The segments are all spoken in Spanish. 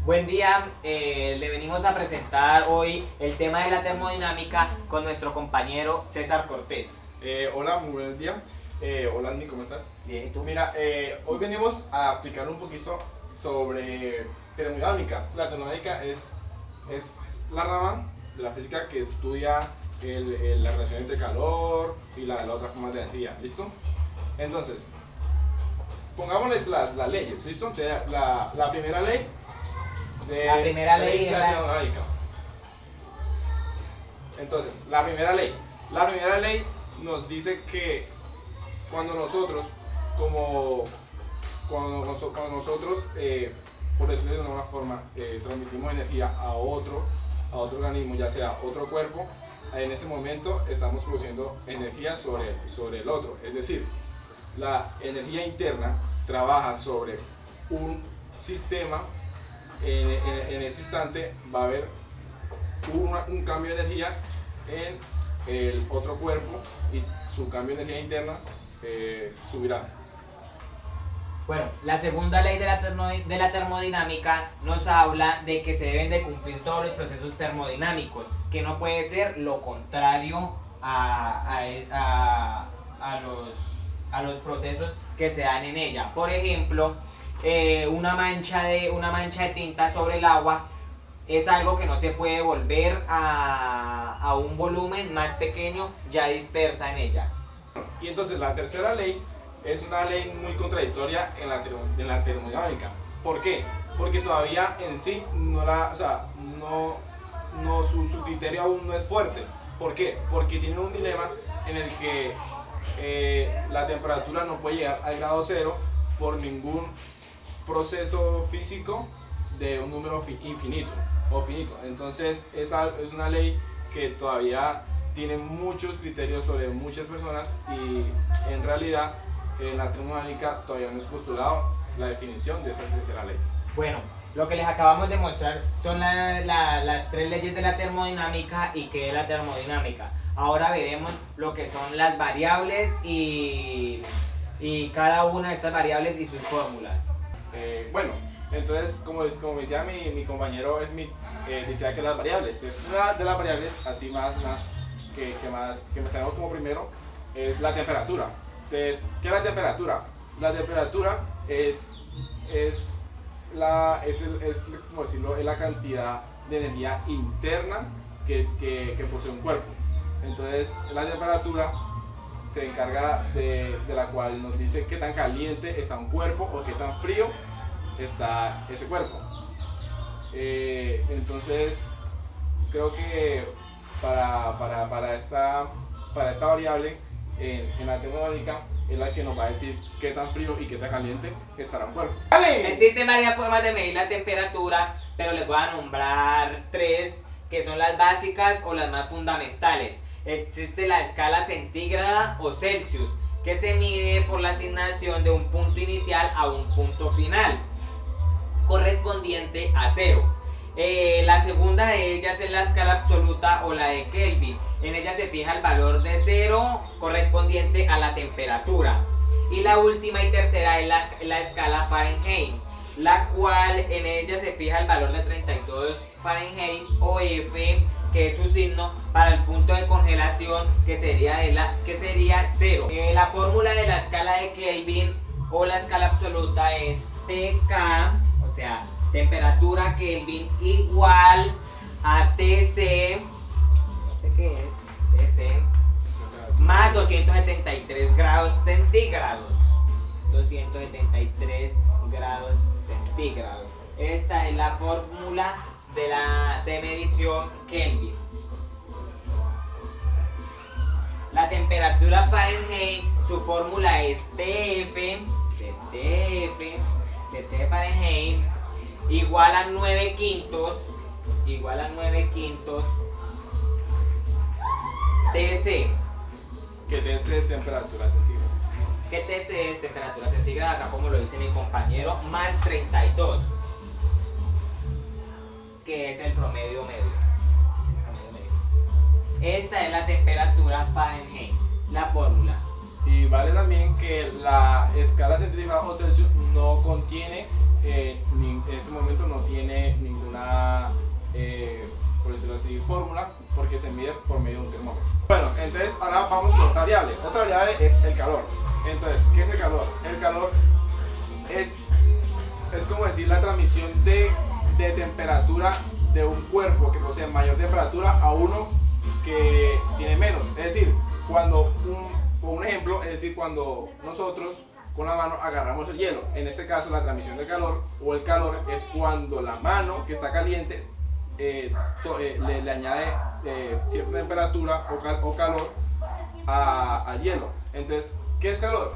Buen día, le venimos a presentar hoy el tema de la termodinámica con nuestro compañero César Cortés. Hola, muy buen día. Hola, Andy, ¿cómo estás? Bien, ¿y tú? Mira, hoy venimos a explicar un poquito sobre termodinámica. La termodinámica es la rama de la física que estudia la relación entre calor y la otra forma de energía. ¿Listo? Entonces, pongámosles las leyes. ¿Listo? La primera ley de La primera ley es la la... termodinámica. Entonces, la primera ley nos dice que cuando nosotros, por decirlo de una forma, transmitimos energía a otro organismo, ya sea otro cuerpo, en ese momento estamos produciendo energía sobre el otro. Es decir, la energía interna trabaja sobre un sistema. En ese instante va a haber un cambio de energía en el otro cuerpo y su cambio de energía interna subirá. Bueno, la segunda ley de la termodinámica nos habla de que se deben de cumplir todos los procesos termodinámicos, que no puede ser lo contrario a los procesos que se dan en ella. Por ejemplo, una mancha de tinta sobre el agua es algo que no se puede volver a un volumen más pequeño ya dispersa en ella. Y entonces la tercera ley es una ley muy contradictoria en la termodinámica. ¿Por qué? Porque todavía en sí su criterio aún no es fuerte. ¿Por qué? Porque tiene un dilema en el que la temperatura no puede llegar al grado cero por ningún proceso físico de un número infinito o finito. Entonces es una ley que todavía tiene muchos criterios sobre muchas personas y en realidad en la termodinámica todavía no es postulado la definición de esta tercera ley. Bueno, lo que les acabamos de mostrar son las tres leyes de la termodinámica y qué es la termodinámica. Ahora veremos lo que son las variables y cada una de estas variables y sus fórmulas. Bueno, entonces como decía mi compañero Smith, decía que las variables, es una de las variables así que me tenemos como primero es la temperatura. Entonces, ¿qué es la temperatura? La temperatura es como decirlo, es la cantidad de energía interna que posee un cuerpo. Entonces, la temperatura se encarga de la cual nos dice qué tan caliente está un cuerpo o qué tan frío está ese cuerpo. Entonces, creo que para esta variable en la termodinámica es la que nos va a decir qué tan frío y qué tan caliente estará un cuerpo. ¡Dale! Existen varias formas de medir la temperatura, pero les voy a nombrar tres que son las básicas o las más fundamentales. Existe la escala centígrada o Celsius, que se mide por la asignación de un punto inicial a un punto final, correspondiente a 0. La segunda de ellas es la escala absoluta o la de Kelvin. En ella se fija el valor de 0 correspondiente a la temperatura. Y la última y tercera es la escala Fahrenheit, la cual en ella se fija el valor de 32 Fahrenheit o F, que es su signo para el punto de congelación, que sería 0. La fórmula de la escala de Kelvin o la escala absoluta es TK, o sea, temperatura Kelvin, igual a TC, no sé qué es, TC, más 273 grados centígrados. 273 grados centígrados. Esta es la fórmula de medición Kelvin. La temperatura Fahrenheit, su fórmula es TF de Fahrenheit igual a 9 quintos TC. Que TC es temperatura centígrada. Que TC es temperatura centígrada, acá como lo dice mi compañero, más 32, que es el promedio medio. Esta es la temperatura Fahrenheit, la fórmula. Y vale también que la escala centígrada o Celsius no contiene, en ese momento no tiene mide por medio de un termómetro. Bueno, entonces ahora vamos con otra variable. Otra variable es el calor. Entonces, ¿qué es el calor? El calor es como decir la transmisión de temperatura de un cuerpo que posee mayor temperatura a uno que tiene menos. Es decir, cuando un ejemplo, es decir, cuando nosotros con la mano agarramos el hielo. En este caso, la transmisión del calor o el calor es cuando la mano que está caliente le añade cierta temperatura o calor al hielo. Entonces, ¿qué es calor?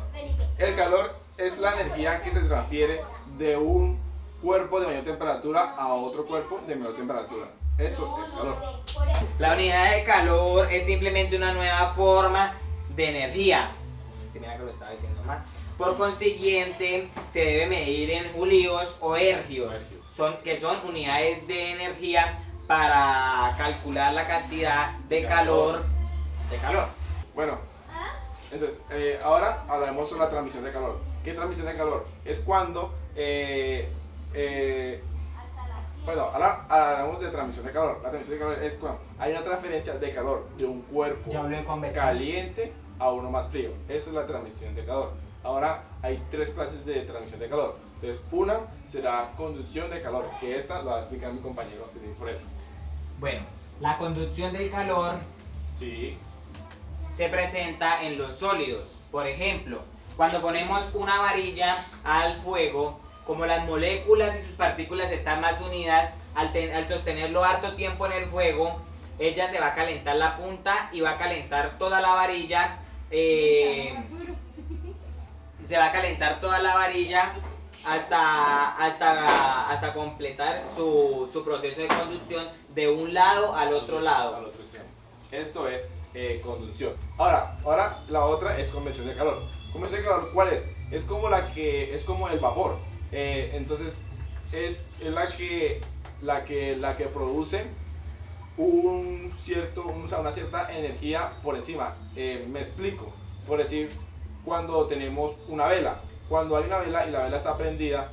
El calor es la energía que se transfiere de un cuerpo de mayor temperatura a otro cuerpo de menor temperatura. Eso es calor. La unidad de calor es simplemente una nueva forma de energía. Si mira que lo estaba diciendo mal. Por consiguiente, se debe medir en julios o ergios, que son unidades de energía para calcular la cantidad de calor. Bueno, entonces, ahora hablaremos sobre la transmisión de calor. ¿Qué transmisión de calor? Es cuando, bueno, ahora hablaremos de transmisión de calor. La transmisión de calor es cuando hay una transferencia de calor de un cuerpo caliente a uno más frío. Esa es la transmisión de calor. Ahora hay tres clases de transmisión de calor. Entonces, una será conducción de calor, que esta la va a explicar mi compañero por eso. Bueno, la conducción del calor Sí. se presenta en los sólidos. Por ejemplo, cuando ponemos una varilla al fuego, como las moléculas y sus partículas están más unidas, al sostenerlo harto tiempo en el fuego, ella se va a calentar la punta y va a calentar toda la varilla. Se va a calentar toda la varilla hasta completar su proceso de conducción de un lado al otro lado. Al otro extremo. Esto es conducción. Ahora la otra es convección de calor. ¿Convección de calor cuál es? Es como el vapor. Entonces es la que produce una cierta energía por encima. Me explico. Por decir, cuando tenemos una vela, cuando hay una vela y la vela está prendida,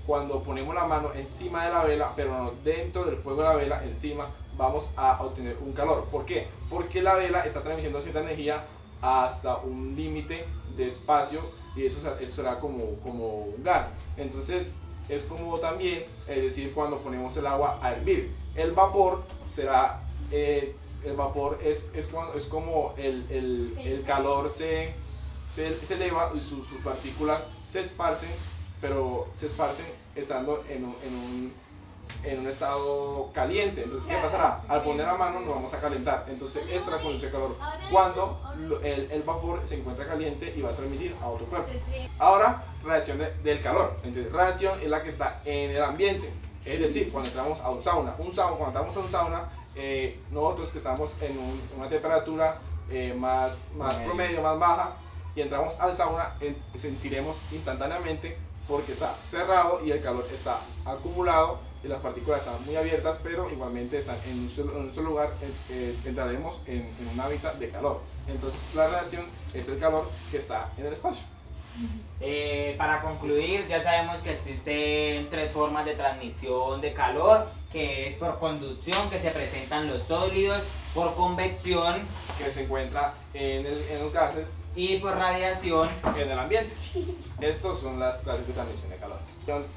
cuando ponemos la mano encima de la vela, pero no dentro del fuego de la vela, encima, vamos a obtener un calor. ¿Por qué? Porque la vela está transmitiendo cierta energía hasta un límite de espacio y eso será como un gas. Entonces es como también, es decir, cuando ponemos el agua a hervir, el vapor será el vapor es como el calor se eleva y sus partículas se esparcen, pero se esparcen estando en un estado caliente. Entonces, ¿qué pasará? Al poner la mano nos vamos a calentar. Entonces, esta es la conducción de calor, cuando el vapor se encuentra caliente y va a transmitir a otro cuerpo. Ahora, radiación del calor. Entonces, radiación es la que está en el ambiente. Es decir, cuando entramos a un sauna. Cuando entramos a un sauna, nosotros que estamos en una temperatura más promedio, más baja, y entramos al sauna, sentiremos instantáneamente porque está cerrado y el calor está acumulado y las partículas están muy abiertas, pero igualmente están en un solo lugar. Entraremos en un hábitat de calor. Entonces la radiación es el calor que está en el espacio. Para concluir, ya sabemos que existen tres formas de transmisión de calor, que es por conducción, que se presentan los sólidos, por convección, que se encuentra en los gases, y por radiación en el ambiente. Estas son las clases de transmisión de calor. Entonces,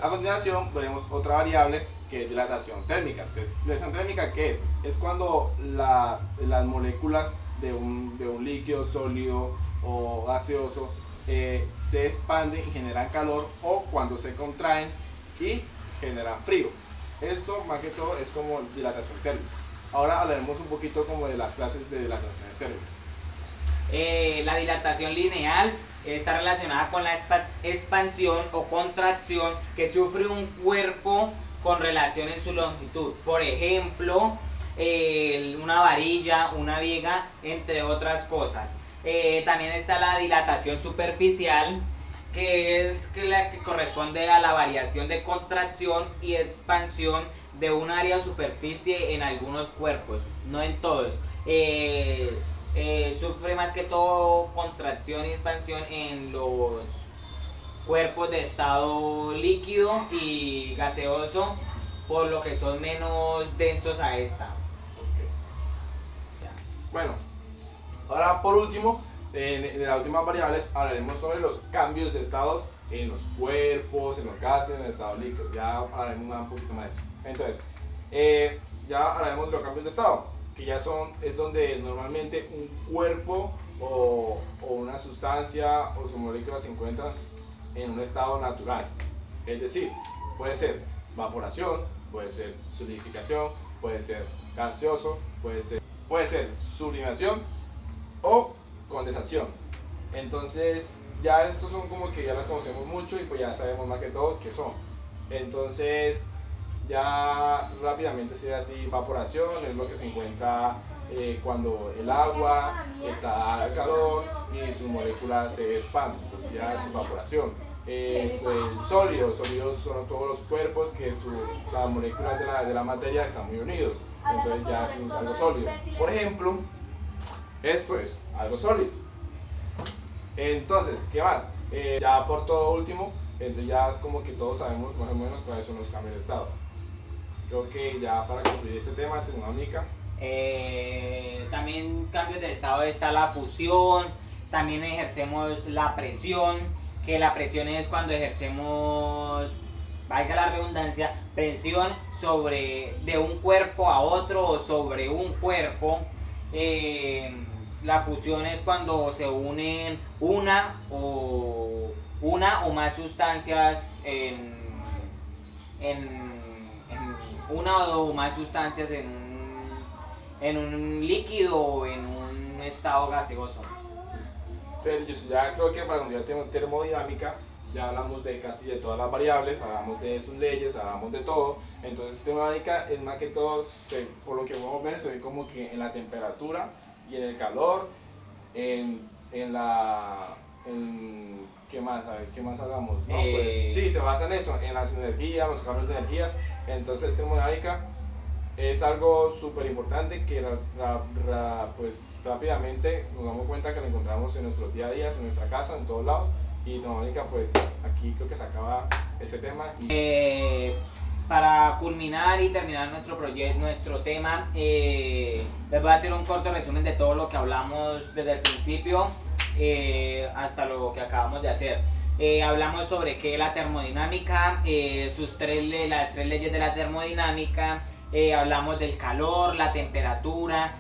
a continuación veremos otra variable que es dilatación térmica. Entonces, dilatación térmica, ¿qué es? Es cuando las moléculas de un líquido, sólido o gaseoso se expanden y generan calor, o cuando se contraen y generan frío. Esto más que todo es como dilatación térmica. Ahora hablaremos un poquito como de las clases de dilatación térmica. La dilatación lineal está relacionada con la expansión o contracción que sufre un cuerpo con relación en su longitud. Por ejemplo, una varilla, una viga, entre otras cosas. También está la dilatación superficial, que es la que corresponde a la variación de contracción y expansión de un área o superficie en algunos cuerpos, no en todos. Sufre más que todo contracción y expansión en los cuerpos de estado líquido y gaseoso, por lo que son menos densos a esta. Bueno, ahora por último, en las últimas variables hablaremos sobre los cambios de estados en los cuerpos, en los gases, en el estado líquido. Ya hablaremos un poquito más de eso. Entonces, ya hablaremos de los cambios de estado, que ya es donde normalmente un cuerpo o una sustancia o su molécula se encuentran en un estado natural. Es decir, puede ser evaporación, puede ser solidificación, puede ser gaseoso, puede ser sublimación o condensación. Entonces ya estos son como que ya los conocemos mucho y pues ya sabemos más que todo qué son. Entonces ya rápidamente sería así: evaporación es lo que se encuentra cuando el agua está a calor y sus moléculas se expanden, entonces ya es evaporación. El sólidos son todos los cuerpos que las moléculas de la materia están muy unidos, entonces ya es algo sólido. Por ejemplo, esto es algo sólido. Entonces, ¿qué más? Ya por todo último, entonces ya como que todos sabemos más o menos cuáles son los cambios de estado. Creo que ya para concluir este tema, termodinámica. También cambios de estado está la fusión, también ejercemos la presión, que la presión es cuando ejercemos, valga la redundancia, presión de un cuerpo a otro o sobre un cuerpo. La fusión es cuando se unen una o más sustancias en un líquido o en un estado gaseoso. Entonces, ya creo que para cuando ya termodinámica ya hablamos de casi de todas las variables, hablamos de sus leyes, hablamos de todo. Entonces termodinámica es más que todo, por lo que podemos ver, se ve como que en la temperatura y en el calor, ¿qué más? A ver, ¿qué más hagamos? No, pues sí, se basa en eso, en las energías, los cambios de energías. Entonces termodinámica es algo súper importante que pues rápidamente nos damos cuenta que lo encontramos en nuestros día a día, en nuestra casa, en todos lados. Y termodinámica, pues aquí creo que se acaba ese tema. Para culminar y terminar nuestro tema, les voy a hacer un corto resumen de todo lo que hablamos desde el principio hasta lo que acabamos de hacer. Hablamos sobre qué es la termodinámica, las tres leyes de la termodinámica. Hablamos del calor, la temperatura,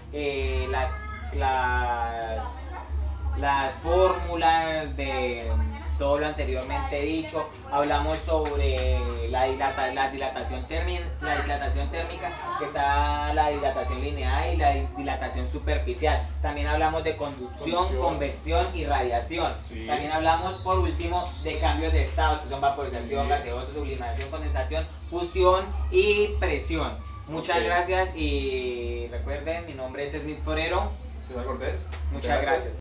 las fórmulas de todo lo anteriormente dicho. Hablamos sobre la dilatación térmica, que está la dilatación lineal y la dilatación superficial. También hablamos de conducción, convección y radiación. Sí. También hablamos por último de cambios de estados, que son vaporización, gaseosa, sublimación, condensación, fusión y presión. Muchas gracias y recuerden, mi nombre es Smith Forero. César Cortés. Muchas gracias.